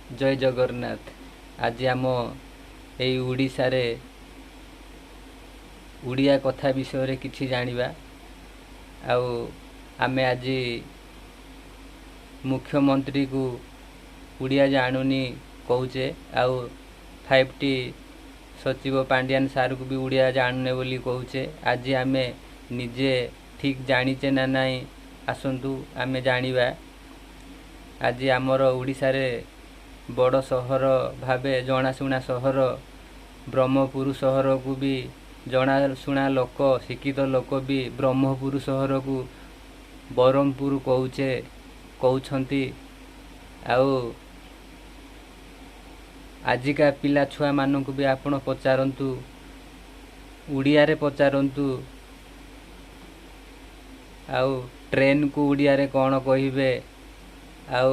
जय जगन्नाथ। आज आम एई उड़ीसा रे उड़िया कथा विषय किछि जानिबा। आउ आमे आज मुख्यमंत्री को उड़िया जानुनी कहूचे, आउ 5T सचिव पांड्यान सार को भी उड़िया जानुने बोली कहूचे। आज आमे निजे ठीक जानीचे ना नाई, आसंतु आमे जानिबा। आज आमर उड़ीसा रे बड़ सहर भावे जनाशुना सहर ब्रह्मपुर सहर को भी जनाशुना लोक शिक्षित लोक भी ब्रह्मपुर सहर को बरहमपुर कहउछंती। आउ आजिका पिला छुआ मानक भी आपण पचारंतु, उड़िया रे पचारंतु, आउ ट्रेन को उड़िया रे कौन कहिबे, आउ